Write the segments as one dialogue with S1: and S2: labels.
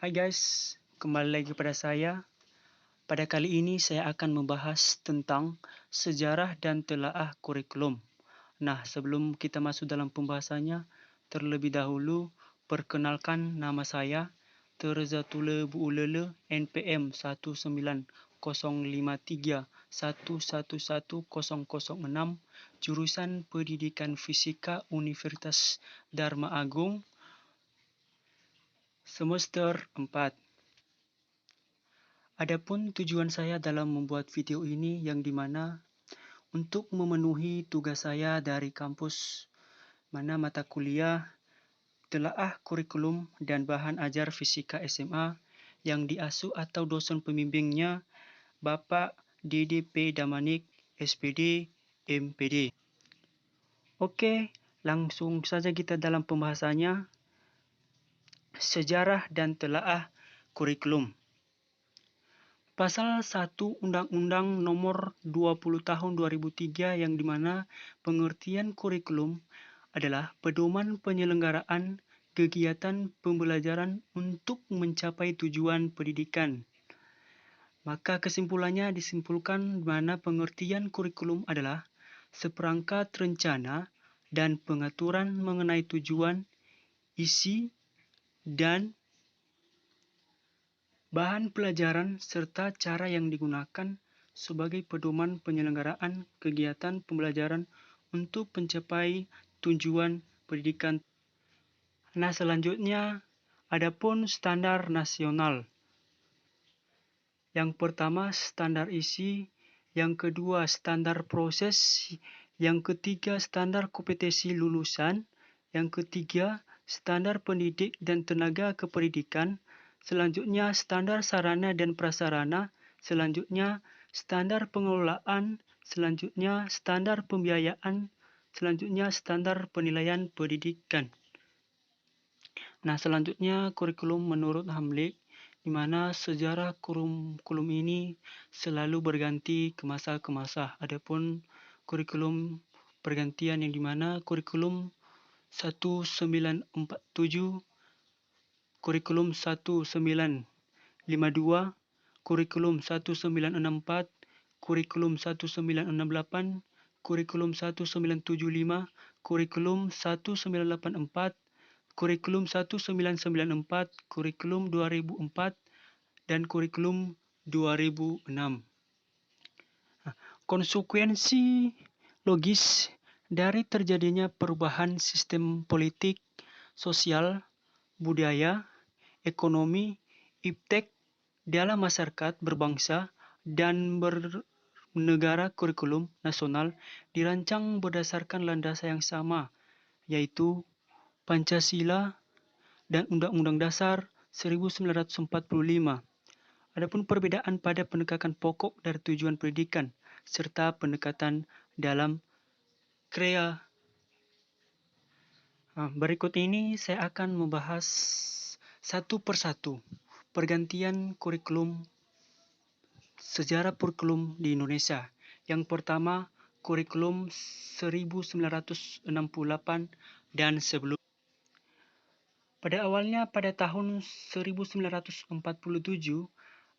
S1: Hai guys, kembali lagi pada saya. Pada kali ini saya akan membahas tentang sejarah dan telaah kurikulum. Nah, sebelum kita masuk dalam pembahasannya, terlebih dahulu perkenalkan nama saya Terzatule Buulele NPM 19053111006 jurusan Pendidikan Fisika Universitas Dharma Agung semester 4. Adapun tujuan saya dalam membuat video ini yang dimana untuk memenuhi tugas saya dari kampus mana mata kuliah telaah kurikulum dan bahan ajar fisika SMA yang diasuh atau dosen pembimbingnya Bapak DDP Damanik SPD MPD. Oke, langsung saja kita dalam pembahasannya. Sejarah dan telaah kurikulum. Pasal 1 Undang-Undang Nomor 20 Tahun 2003 yang dimana pengertian kurikulum adalah pedoman penyelenggaraan kegiatan pembelajaran untuk mencapai tujuan pendidikan. Maka kesimpulannya disimpulkan mana pengertian kurikulum adalah seperangkat rencana dan pengaturan mengenai tujuan, isi, dan bahan pelajaran serta cara yang digunakan sebagai pedoman penyelenggaraan kegiatan pembelajaran untuk mencapai tujuan pendidikan. Nah, selanjutnya adapun standar nasional. Yang pertama standar isi, yang kedua standar proses, yang ketiga standar kompetensi lulusan, yang ketiga standar pendidik dan tenaga kependidikan, selanjutnya standar sarana dan prasarana, selanjutnya standar pengelolaan, selanjutnya standar pembiayaan, selanjutnya standar penilaian pendidikan. Nah, selanjutnya kurikulum menurut Hamlik, di mana sejarah kurikulum ini selalu berganti ke masa ke masa. Adapun kurikulum pergantian yang dimana kurikulum 1947, kurikulum 1952, kurikulum 1964, kurikulum 1968, kurikulum 1975, kurikulum 1984, kurikulum 1994, kurikulum 2004, dan kurikulum 2006. Konsekuensi logis dari terjadinya perubahan sistem politik, sosial, budaya, ekonomi, iptek dalam masyarakat berbangsa dan bernegara kurikulum nasional dirancang berdasarkan landasan yang sama, yaitu Pancasila dan Undang-Undang Dasar 1945. Adapun perbedaan pada pendekatan pokok dari tujuan pendidikan serta pendekatan dalam krea. Berikut ini saya akan membahas satu persatu pergantian kurikulum, sejarah kurikulum di Indonesia. Yang pertama, kurikulum 1968 dan sebelum. Pada awalnya pada tahun 1947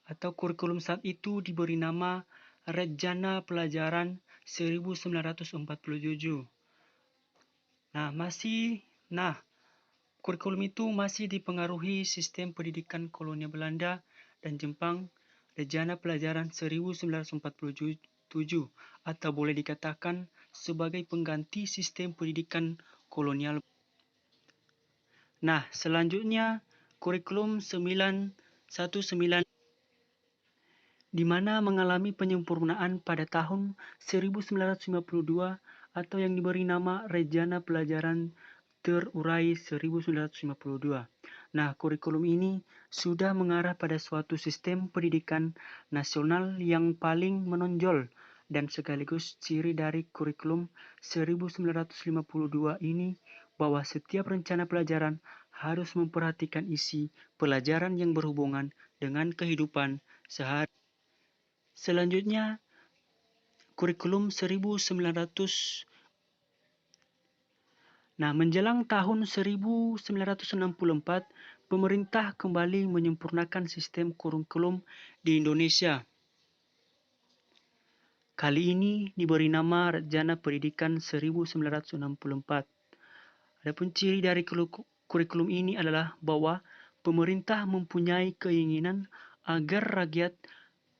S1: atau kurikulum saat itu diberi nama Rencana Pelajaran 1947. Kurikulum itu masih dipengaruhi sistem pendidikan kolonial Belanda dan Jepang. Rencana Pelajaran 1947 atau boleh dikatakan sebagai pengganti sistem pendidikan kolonial. Nah, selanjutnya kurikulum 919 di mana mengalami penyempurnaan pada tahun 1952 atau yang diberi nama Rencana Pelajaran Terurai 1952. Nah, kurikulum ini sudah mengarah pada suatu sistem pendidikan nasional yang paling menonjol dan sekaligus ciri dari kurikulum 1952 ini bahwa setiap rencana pelajaran harus memperhatikan isi pelajaran yang berhubungan dengan kehidupan sehari. Selanjutnya, kurikulum 1900. Menjelang tahun 1964, pemerintah kembali menyempurnakan sistem kurikulum di Indonesia. Kali ini diberi nama Rencana Pendidikan 1964. Adapun ciri dari kurikulum ini adalah bahwa pemerintah mempunyai keinginan agar rakyat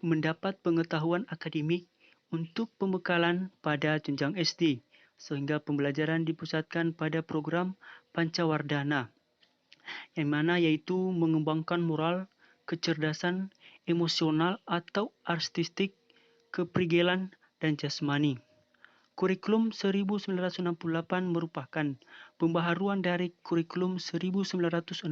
S1: mendapat pengetahuan akademik untuk pembekalan pada jenjang SD, sehingga pembelajaran dipusatkan pada program Pancawardhana, yang mana yaitu mengembangkan moral, kecerdasan, emosional atau artistik, keprigelan, dan jasmani. Kurikulum 1968 merupakan pembaharuan dari kurikulum 1964,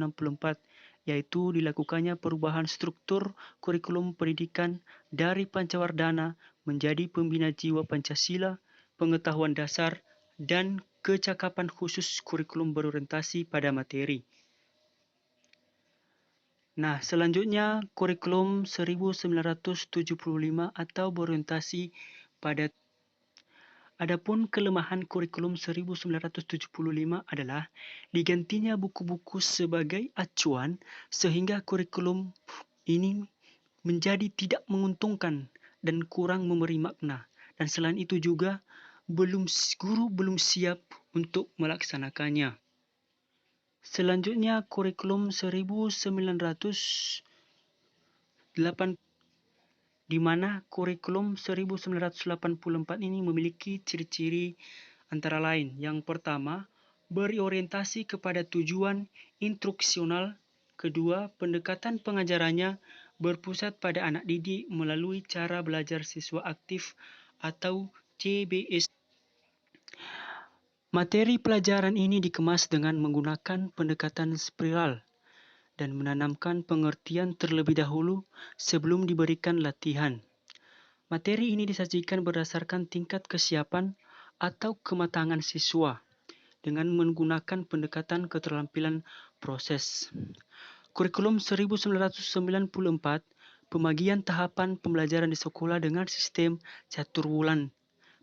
S1: yaitu dilakukannya perubahan struktur kurikulum pendidikan dari Pancawardhana menjadi pembina jiwa Pancasila, pengetahuan dasar, dan kecakapan khusus kurikulum berorientasi pada materi. Nah, selanjutnya kurikulum 1975 atau berorientasi pada. Adapun kelemahan kurikulum 1975 adalah digantinya buku-buku sebagai acuan sehingga kurikulum ini menjadi tidak menguntungkan dan kurang memberi makna. Dan selain itu juga guru belum siap untuk melaksanakannya. Selanjutnya kurikulum 1908, di mana kurikulum 1984 ini memiliki ciri-ciri antara lain. Yang pertama, berorientasi kepada tujuan instruksional. Kedua, pendekatan pengajarannya berpusat pada anak didik melalui cara belajar siswa aktif atau CBS. Materi pelajaran ini dikemas dengan menggunakan pendekatan spiral dan menanamkan pengertian terlebih dahulu sebelum diberikan latihan. Materi ini disajikan berdasarkan tingkat kesiapan atau kematangan siswa dengan menggunakan pendekatan keterampilan proses. Kurikulum 1994, pembagian tahapan pembelajaran di sekolah dengan sistem catur wulan.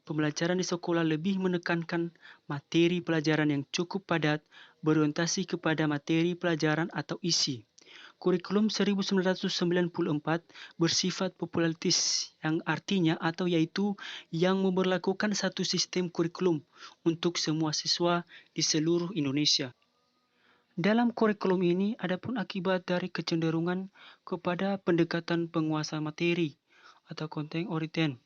S1: Pembelajaran di sekolah lebih menekankan materi pelajaran yang cukup padat, berorientasi kepada materi pelajaran atau isi. Kurikulum 1994 bersifat populatis, yang artinya atau yaitu yang memberlakukan satu sistem kurikulum untuk semua siswa di seluruh Indonesia. Dalam kurikulum ini, adapun akibat dari kecenderungan kepada pendekatan penguasa materi atau content oriented,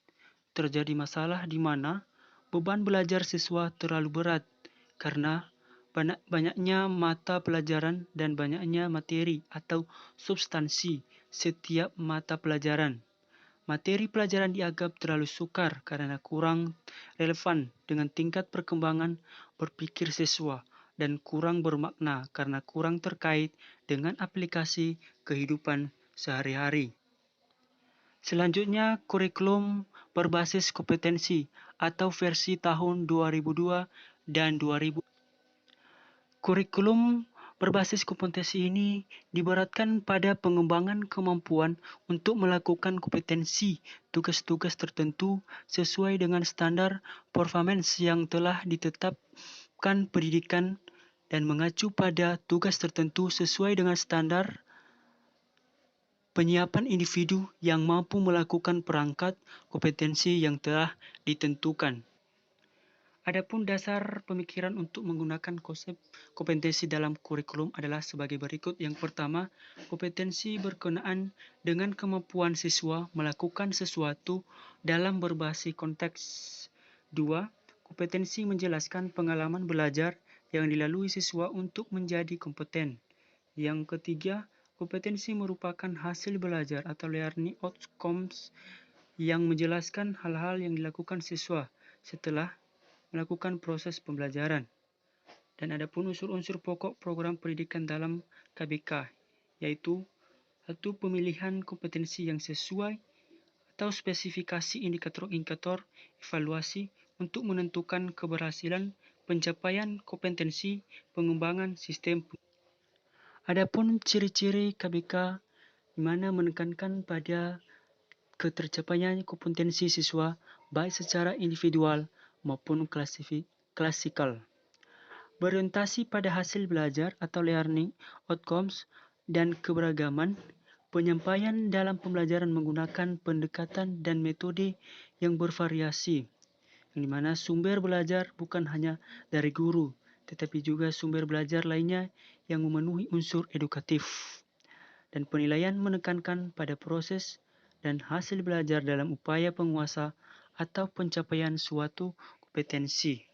S1: terjadi masalah di mana beban belajar siswa terlalu berat karena banyaknya mata pelajaran dan banyaknya materi atau substansi setiap mata pelajaran. Materi pelajaran dianggap terlalu sukar karena kurang relevan dengan tingkat perkembangan berpikir siswa dan kurang bermakna karena kurang terkait dengan aplikasi kehidupan sehari-hari. Selanjutnya, kurikulum berbasis kompetensi atau versi tahun 2002 dan 2000. Kurikulum berbasis kompetensi ini diberatkan pada pengembangan kemampuan untuk melakukan kompetensi tugas-tugas tertentu sesuai dengan standar performance yang telah ditetapkan pendidikan dan mengacu pada tugas tertentu sesuai dengan standar penyiapan individu yang mampu melakukan perangkat kompetensi yang telah ditentukan. Adapun dasar pemikiran untuk menggunakan konsep kompetensi dalam kurikulum adalah sebagai berikut. Yang pertama, kompetensi berkenaan dengan kemampuan siswa melakukan sesuatu dalam berbasis konteks. 2. Kompetensi menjelaskan pengalaman belajar yang dilalui siswa untuk menjadi kompeten. Yang ketiga, kompetensi merupakan hasil belajar atau learning outcomes yang menjelaskan hal-hal yang dilakukan siswa setelah melakukan proses pembelajaran. Dan adapun unsur-unsur pokok program pendidikan dalam KBK, yaitu 1. Pemilihan kompetensi yang sesuai atau spesifikasi indikator-indikator evaluasi untuk menentukan keberhasilan pencapaian kompetensi pengembangan sistem. Adapun ciri-ciri KBK di mana menekankan pada ketercapaian kompetensi siswa baik secara individual maupun klasikal. berorientasi pada hasil belajar atau learning outcomes dan keberagaman, penyampaian dalam pembelajaran menggunakan pendekatan dan metode yang bervariasi, yang dimana sumber belajar bukan hanya dari guru, tetapi juga sumber belajar lainnya yang memenuhi unsur edukatif. Dan penilaian menekankan pada proses dan hasil belajar dalam upaya penguasa atau pencapaian suatu kompetensi.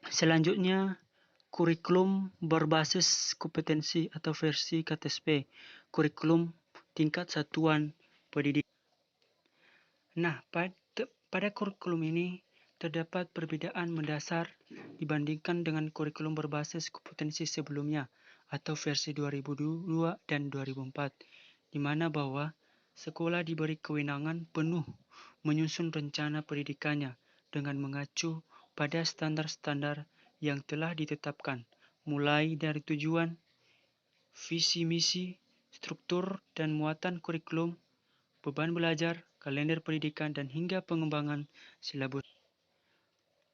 S1: Selanjutnya, kurikulum berbasis kompetensi atau versi KTSP, kurikulum tingkat satuan pendidikan. Nah, pada kurikulum ini terdapat perbedaan mendasar dibandingkan dengan kurikulum berbasis kompetensi sebelumnya atau versi 2002 dan 2004, di mana bahwa sekolah diberi kewenangan penuh menyusun rencana pendidikannya dengan mengacu pada standar-standar yang telah ditetapkan, mulai dari tujuan, visi misi, struktur dan muatan kurikulum, beban belajar, kalender pendidikan, dan hingga pengembangan silabus.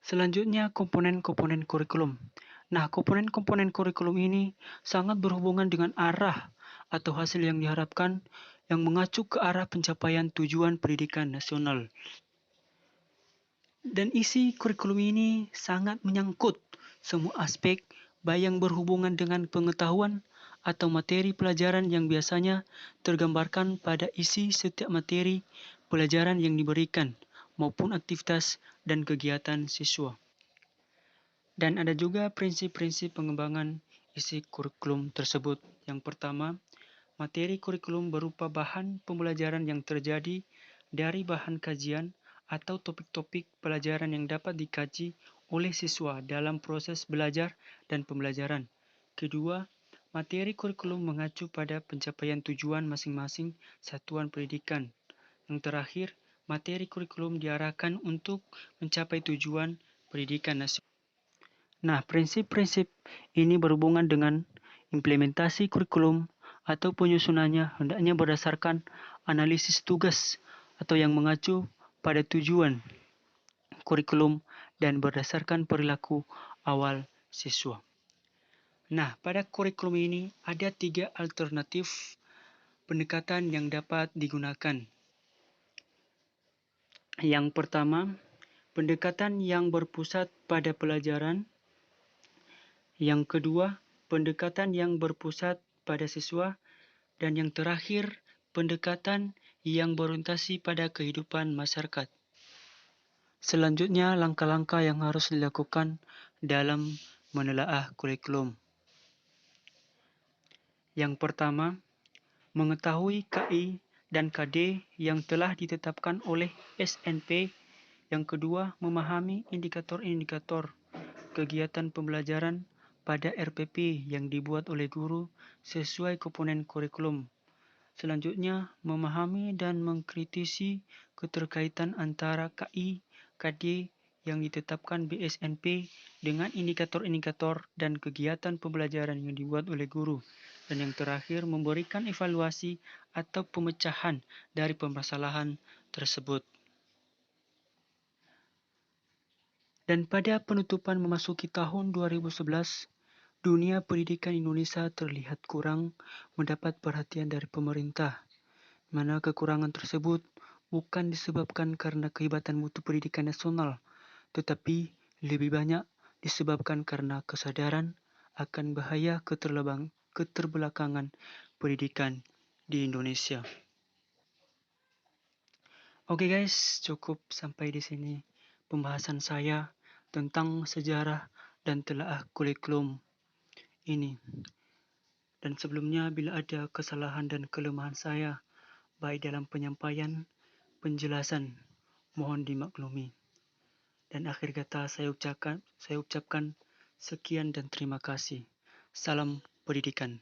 S1: Selanjutnya, komponen-komponen kurikulum. Nah, komponen-komponen kurikulum ini sangat berhubungan dengan arah atau hasil yang diharapkan yang mengacu ke arah pencapaian tujuan pendidikan nasional. Dan isi kurikulum ini sangat menyangkut semua aspek baik yang berhubungan dengan pengetahuan atau materi pelajaran yang biasanya tergambarkan pada isi setiap materi pelajaran yang diberikan, maupun aktivitas dan kegiatan siswa. Dan ada juga prinsip-prinsip pengembangan isi kurikulum tersebut. Yang pertama, materi kurikulum berupa bahan pembelajaran yang terjadi dari bahan kajian atau topik-topik pelajaran yang dapat dikaji oleh siswa dalam proses belajar dan pembelajaran. Kedua, materi kurikulum mengacu pada pencapaian tujuan masing-masing satuan pendidikan. Yang terakhir, materi kurikulum diarahkan untuk mencapai tujuan pendidikan nasional. Nah, prinsip-prinsip ini berhubungan dengan implementasi kurikulum atau penyusunannya hendaknya berdasarkan analisis tugas atau yang mengacu pada tujuan kurikulum dan berdasarkan perilaku awal siswa. Nah, pada kurikulum ini ada 3 alternatif pendekatan yang dapat digunakan. Yang pertama, pendekatan yang berpusat pada pelajaran. Yang kedua, pendekatan yang berpusat pada siswa. Dan yang terakhir, pendekatan yang berorientasi pada kehidupan masyarakat. Selanjutnya, langkah-langkah yang harus dilakukan dalam menelaah kurikulum. Yang pertama, mengetahui KI dan KD yang telah ditetapkan oleh SNP. Yang kedua, memahami indikator-indikator kegiatan pembelajaran pada RPP yang dibuat oleh guru sesuai komponen kurikulum. Selanjutnya, memahami dan mengkritisi keterkaitan antara KI, KD yang ditetapkan BSNP dengan indikator-indikator dan kegiatan pembelajaran yang dibuat oleh guru. Dan yang terakhir, memberikan evaluasi atau pemecahan dari permasalahan tersebut. Dan pada penutupan memasuki tahun 2011, dunia pendidikan Indonesia terlihat kurang mendapat perhatian dari pemerintah, mana kekurangan tersebut bukan disebabkan karena kehebatan mutu pendidikan nasional, tetapi lebih banyak disebabkan karena kesadaran akan bahaya keterbelakangan pendidikan di Indonesia. Oke guys, cukup sampai di sini pembahasan saya tentang sejarah dan telaah kurikulum ini. Dan sebelumnya bila ada kesalahan dan kelemahan saya, baik dalam penyampaian, penjelasan, mohon dimaklumi. Dan akhir kata saya ucapkan sekian dan terima kasih. Salam pendidikan.